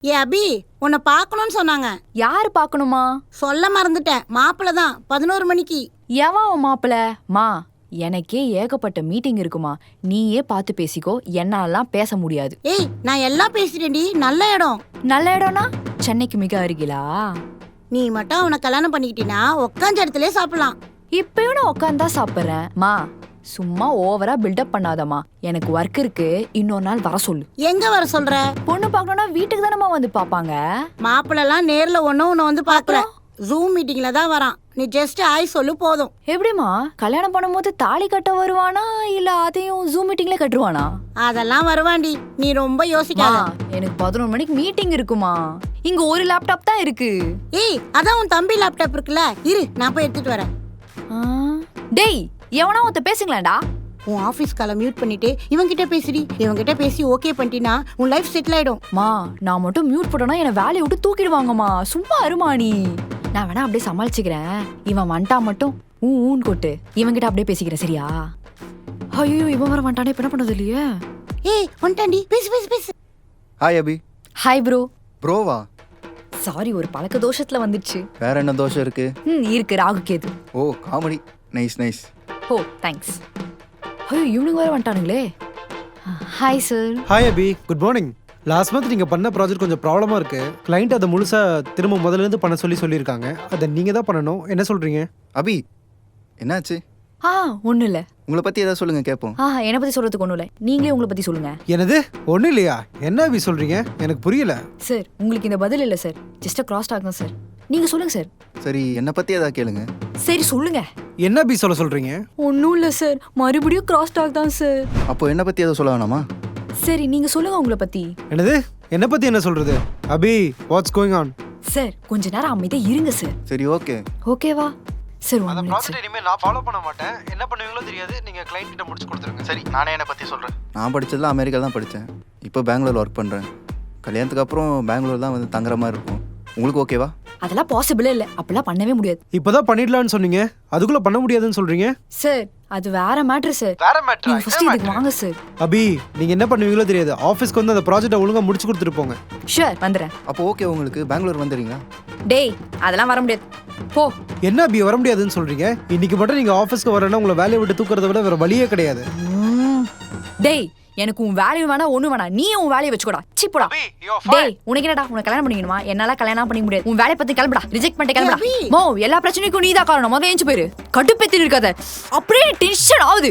ஏ அபி, உன்னை பார்க்கணும்னு சொன்னாங்க. யாரு பார்க்கணுமா? சொல்ல மறந்துட்டேன். மாப்பிள்ள தான் 11 மணிக்கு. எவன் மாப்பிள்ள? மா, எனக்கே ஏகப்பட்ட மீட்டிங் இருக்குமா, நீயே பார்த்து பேசிக்கோ, என்னாலாம் பேச முடியாது. ஏய், நான் எல்லாம் பேசிட்டேன்டி. நல்ல இடம். நல்ல இடம்னா சென்னைக்கு மிக அருகிலா? நீ மட்டும் அவனை கல்யாணம் பண்ணிக்கிட்டீன்னா உட்காந்த இடத்துலயே சாப்பிடலாம். இப்பயும் நான் உட்காந்தா சாப்பிட்றேன். மா, சும்மா ஓவரா பில்டப் பண்ணாதம்மா. எனக்கு ஒர்க் இருக்கு, இன்னொரு நாள் வர சொல்லு. எங்க வர சொல்ற? பொண்ணு பார்க்கணும்னா வீட்டுக்கு தானம்மா வந்து பாப்பாங்க. மாப்பிள்ளலாம் நேர்ல ஒன்னும் வந்து பாக்கல, ஜூம் மீட்டிங்ல தான் வரான். நீ ஜஸ்ட் ஆய் சொல்லு போதும். எப்படிமா கல்யாணம் பண்ணும்போது தாலி கட்ட வருவானா, இல்ல அதையும் ஜூம் மீட்டிங்ல கட்டுவானா? அதெல்லாம் வருவாண்டி, நீ ரொம்ப யோசிக்காத. எனக்கு 11 மணிக்கு மீட்டிங் இருக்குமா. இங்க ஒரு லேப்டாப் தான் இருக்கு. ஏய், அதான் உன் தம்பி லேப்டாப் இருக்குல்ல, இரு நான் போய் எடுத்துட்டு வரேன். டேய், எவனா ஒருத்த பேசுங்களேன்டா. உன் ஆபீஸ் காலை மியூட் பண்ணிட்டு இவன்கிட்ட பேசிடி. இவன்கிட்ட பேசி ஓகே பண்ணிட்டீனா உன் லைஃப் செட்டில் ஆயிடும். மா, நான் மட்டும் மியூட் போட்டேன்னா என்னை வேலையை விட்டு தூக்கிடுவாங்கம்மா. சும்மா அருமாணி, நான் வேணா அப்படியே சமாளிச்சுக்கிறேன். இவன் வந்துட்டா மட்டும் ஊன்னு கொட்டு. இவன்கிட்ட அப்படியே பேசிக்கிறேன், சரியா? ஐயோ, இவன் வர வந்துட்டானே, இப்ப என்ன பண்ணது இல்லையே. ஏய், வந்துட்டாண்டி, பேசு பேசு பேசு. ஹாய் அபி. Hi bro. ப்ரோவா? சாரி, ஒரு பழக்க தோஷத்துல வந்துடுச்சு. வேற என்ன தோஷம் இருக்கு? இருக்கு, ராகு கேது. ஓ, காமெடி. Nice nice. ஓ, தேங்க்ஸ். ஐயோ, இவனுங்க வேற வந்துட்டானுங்களே. Hi sir. Hi Abhi, good morning. Last month நீங்கள் பண்ண ப்ராஜெக்ட் கொஞ்சம் ப்ராப்ளமாக இருக்குது. கிளைண்ட் அதை முழுசாக திரும்ப முதல்லேருந்து பண்ண சொல்லியிருக்காங்க. அதை நீங்கள் தான் பண்ணணும். என்ன சொல்கிறீங்க? அபி, என்னாச்சு? ஒன்றும் இல்லை. உங்களை பற்றி ஏதாவது சொல்லுங்கள், கேட்போம். என்னை பற்றி சொல்கிறதுக்கு ஒன்றும் இல்லை, நீங்களே உங்களை பற்றி சொல்லுங்கள். எனது ஒன்றும் இல்லையா? என்ன அபி சொல்கிறீங்க? எனக்கு புரியல. சார், உங்களுக்கு இந்த பதில் இல்லை சார், ஜஸ்ட் கிராஸ் டாக் தான் சார். நீங்கள் சொல்லுங்கள் சார். சரி, என்னை பற்றி ஏதாவது கேளுங்க. சரி, சொல்லுங்க. என்ன அபி சொல்கிறீங்க? ஒன்றும் இல்லை சார், மறுபடியும் கிராஸ் டாக் தான் சார். அப்போ என்னை பற்றி எதாவது சொல்ல வேணாமா? சரி, நீங்கள் சொல்லுங்கள் உங்களை பற்றி. என்னது? என்னை பற்றி என்ன சொல்கிறது? அபி, வாட்ஸ் கோயிங் ஆன்? சார், கொஞ்ச நேரம் அமைதியாக இருங்க சார். சரி, ஓகே. ஓகேவா சார்? அந்த ப்ராஜெக்ட் இனிமேல் நான் ஃபாலோ பண்ண மாட்டேன். என்ன பண்ணுவீங்களோ தெரியாது. நீங்கள் கிளைண்ட் கிட்ட முடிச்சு கொடுத்துருங்க. சரி, நானே என்னை பற்றி சொல்கிறேன். நான் படித்ததுலாம் அமெரிக்கா தான் படித்தேன். இப்போ பெங்களூர் ஒர்க் பண்ணுறேன். கல்யாணத்துக்கு அப்புறம் பெங்களூர் தான் வந்து தங்குற மாதிரி இருக்கும். உங்களுக்கு ஓகேவா? அதெல்லாம் பாசிபிளே இல்லை, அப்படிலாம் பண்ணவே முடியாது. இப்போதான் பண்ணிடலான்னு சொன்னீங்க, அதுக்குள்ளே பண்ண முடியாதுன்னு சொல்கிறீங்க. சார், அது வேற மேட்ரு சார். வேற மேட்ரு. நீங்க ஃபர்ஸ்ட் இதுக்கு வாங்க சார். அபி, நீங்கள் என்ன பண்ணுவீங்களோ தெரியாது. ஆஃபீஸ்க்கு வந்து அந்த ப்ராஜெக்டை ஒழுங்காக முடிச்சு கொடுத்துட்டு போங்க. ஷூர், வந்துடுறேன். அப்போ ஓகே, உங்களுக்கு பெங்களூர் வந்துடுறீங்களா? டேய், அதெல்லாம் வர முடியாது, போ. என்ன அபி வர முடியாதுன்னு சொல்கிறீங்க? இன்னைக்கு மட்டும் நீங்கள் ஆஃபீஸ்க்கு வரேன்னா உங்களை வேலையை விட்டு தூக்குறத விட வேறு வழியே கிடையாது. டேய், எனக்கு உன் வேலையும் வேணா ஒண்ணு வேணா, நீ உன் வேலையை வச்சுக்கூடா. சிப்படா. டேய், உனக்கு என்னடா, உனக்கு கல்யாணம் பண்ணிக்கணுமா? என்னால கல்யாணம் பண்ணிக்க முடியாது. உன் வேலையை பத்தி கிளம்புடா, ரிஜெக்ட் பண்ணிட்டு கிளம்புடா. மோ, எல்லா பிரச்சனைக்கும் நீ தான் காரணம். முதல்ல ஏஞ்சி போயிரு, கடுப்பேத்தி இருக்காத. அப்படியே டென்ஷன் ஆகுது.